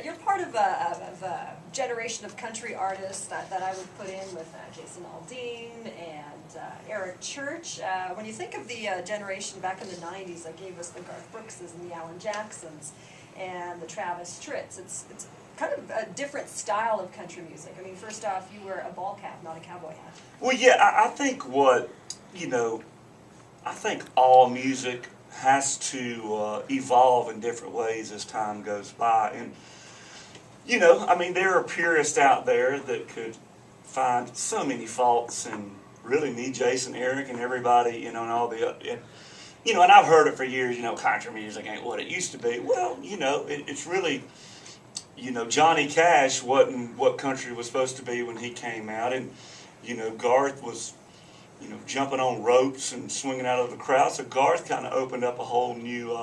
You're part of a generation of country artists that I would put in with Jason Aldean and Eric Church. When you think of the generation back in the 90s that gave us the Garth Brookses and the Alan Jacksons and the Travis Tritts, it's kind of a different style of country music. I mean, first off, you wear a ball cap, not a cowboy hat. Well, yeah, I think I think all music has to evolve in different ways as time goes by. And, I mean, there are purists out there that could find so many faults in really me, Jason, Eric, and everybody, and all the, and I've heard it for years, country music ain't what it used to be. Well, it's really, Johnny Cash wasn't what country was supposed to be when he came out, and, Garth was, jumping on ropes and swinging out of the crowd. So Garth kind of opened up a whole new,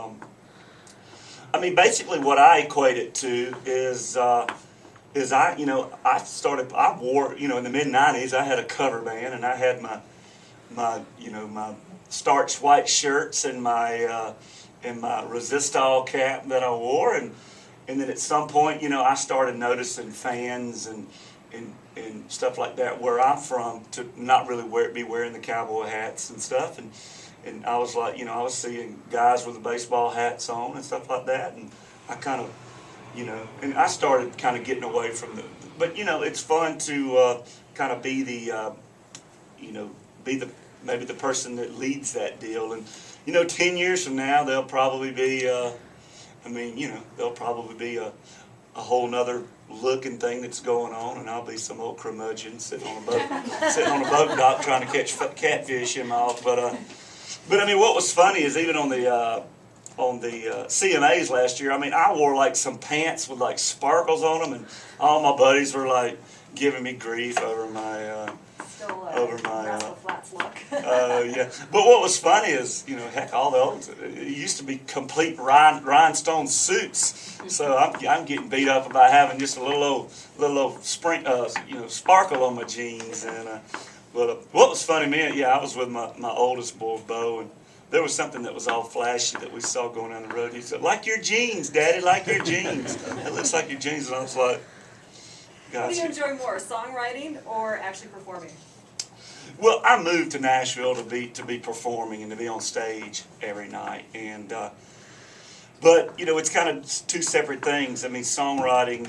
basically what I equate it to is I wore, in the mid-90s, I had a cover band, and I had my starched white shirts and my Resistol cap that I wore, and then at some point, I started noticing fans and stuff like that where I'm from to not really be wearing the cowboy hats and stuff, and I was like, I was seeing guys with the baseball hats on and stuff like that, and I kind of, and I started kind of getting away from but it's fun to kind of be the, maybe the person that leads that deal, and 10 years from now they'll probably be, there'll probably be a whole nother looking thing that's going on, and I'll be some old curmudgeon sitting on a boat dock trying to catch catfish in my off. But what was funny is even on the CMAs last year, I wore like some pants with like sparkles on them, and all my buddies were like giving me grief over my Russell Flats look. Yeah. But what was funny is, heck, all the old, it used to be complete rhinestone suits. So I'm getting beat up about having just a little old sparkle on my jeans. And what was funny, I was with my oldest boy, Bo, and there was something that was all flashy that we saw going down the road. He said, "Like your jeans, Daddy, like your jeans. It looks like your jeans." And I was like, "What do you enjoy more, songwriting or actually performing?" Well, I moved to Nashville to be performing and to be on stage every night, and but it's kind of two separate things. Songwriting,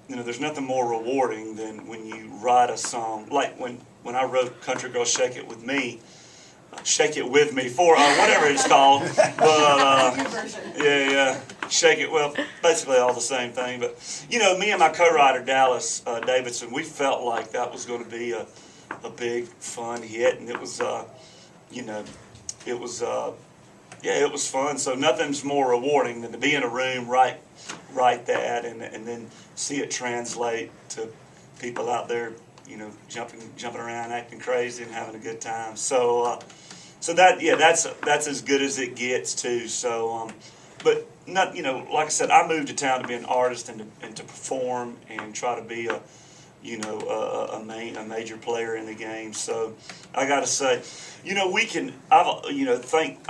there's nothing more rewarding than when you write a song. Like when I wrote "Country Girl Shake It With Me," for whatever it's called. But yeah, shake it. Well, basically all the same thing. But me and my co-writer Dallas Davidson, we felt like that was going to be a big fun hit, and it was it was fun. So nothing's more rewarding than to be in a room, write that, and then see it translate to people out there, jumping around, acting crazy, and having a good time. So that's as good as it gets too. So but not, like I said, I moved to town to be an artist and to perform and try to be a major player in the game. So I got to say,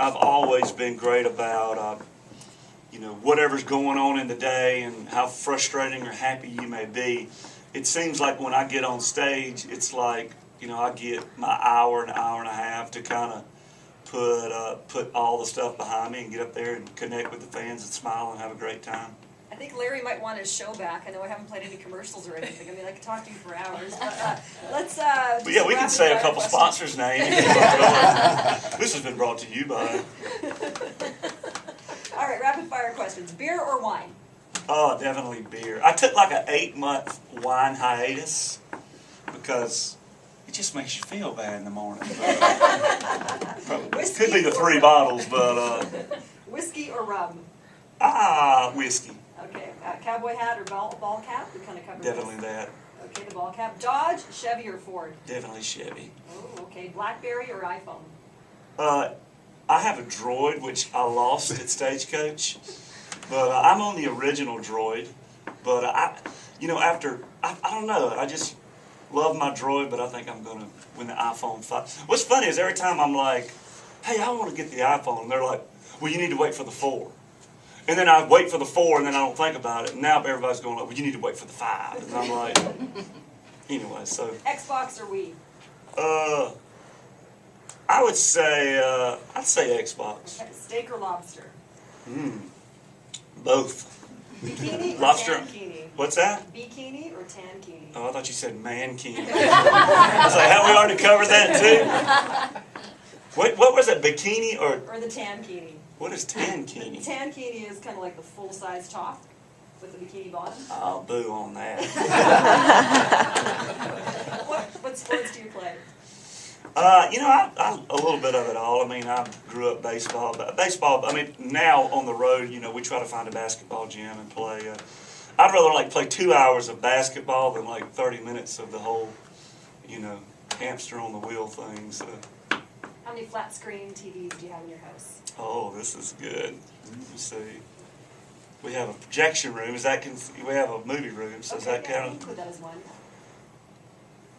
I've always been great about, whatever's going on in the day and how frustrating or happy you may be. It seems like when I get on stage, it's like, I get my hour and a half to kind of put all the stuff behind me and get up there and connect with the fans and smile and have a great time. I think Larry might want his show back. I know I haven't played any commercials or anything. I could talk to you for hours. But let's. We can say a couple sponsors' names. This has been brought to you by. All right, rapid fire questions. Beer or wine? Oh, definitely beer. I took like an 8-month wine hiatus because it just makes you feel bad in the morning. It could be the 3 bottles, but. Whiskey or rum? Whiskey. Okay, cowboy hat or ball cap? We kind of covered Definitely this. that. Okay, the ball cap. Dodge, Chevy, or Ford? Definitely Chevy. Oh, okay. BlackBerry or iPhone? I have a Droid, which I lost at Stagecoach, but I'm on the original Droid. But I don't know. I just love my Droid, but I think I'm gonna win the iPhone 5. What's funny is every time I'm like, "Hey, I want to get the iPhone," and they're like, "Well, you need to wait for the 4." And then I wait for the 4, and then I don't think about it. And now everybody's going like, well, you need to wait for the 5. And I'm like, anyway, so. Xbox or Wii? I would say, I'd say Xbox. Okay, steak or lobster? Both. Bikini or Lobster. tankini? What's that? Bikini or tankini? Oh, I thought you said mankini. I was like, have we already covered that too? What was that, bikini or Or the tankini? what is tankini? Tankini is kind of like the full-size top with the bikini bottom. I'll boo on that. What sports do you play? I a little bit of it all. I mean, I grew up baseball. But baseball, I mean, now on the road, we try to find a basketball gym and play. I'd rather play 2 hours of basketball than 30 minutes of the whole, hamster on the wheel thing. So. How many flat screen TVs do you have in your house? Oh, this is good. Let me see. We have a projection room. We have a movie room. So does that count? Include that as one.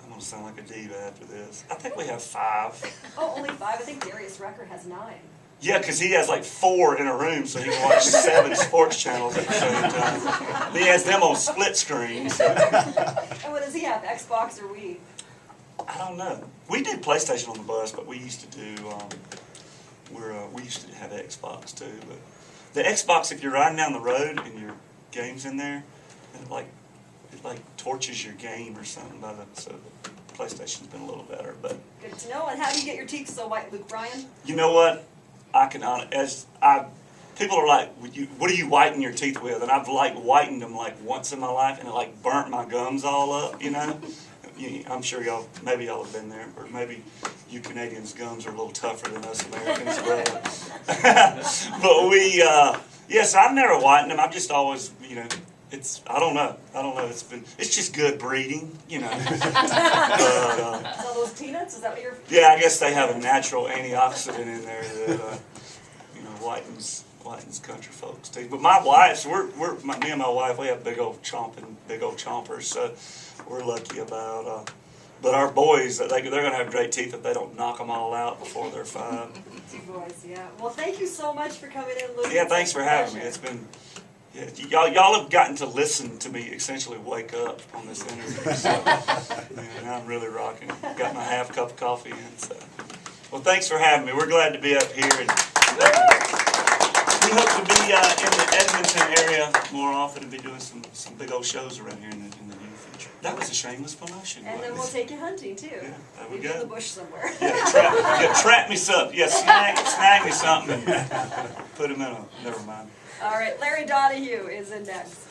I'm going to sound like a diva after this. I think we have 5. Oh, only 5? I think Darius Rucker has 9. Yeah, because he has 4 in a room, so he can watch 7 sports channels at the same time. He has them on split screen. So. And what does he have, Xbox or Wii? I don't know. We did PlayStation on the bus, but we used to do, we used to have Xbox too. But the Xbox, if you're riding down the road and your game's in there, it torches your game or something. So the PlayStation's been a little better. But Good to know. And how do you get your teeth so white, Luke Bryan? you know what? People are like, what do you whiten your teeth with? And I've whitened them once in my life, and it burnt my gums all up. I'm sure maybe y'all have been there, or maybe you Canadians' gums are a little tougher than us Americans. But yes, I've never whitened them. I've just always, I don't know. It's just good breeding, Is all those peanuts? Is that what you're? Yeah, I guess they have a natural antioxidant in there that, whitens country folks' teeth. But my wife's, me and my wife, we have big old chompers, so we're lucky about. But our boys, they're going to have great teeth if they don't knock them all out before they're 5. 2 boys, yeah. Well, thank you so much for coming in, Luke. Yeah, thanks for having me. It's been, y'all have gotten to listen to me essentially wake up on this interview. So, man, I'm really rocking it. Got my half cup of coffee in. So. Well, thanks for having me. We're glad to be up here. And we hope to be in the Edmonton area more often and be doing some big old shows around here in the near future. That was a shameless promotion. And then we'll take you hunting, too. Yeah, there we Maybe go. in the bush somewhere. Trap me something. Yeah, snag me something and put him in a, never mind. All right, Larry Donahue is in next.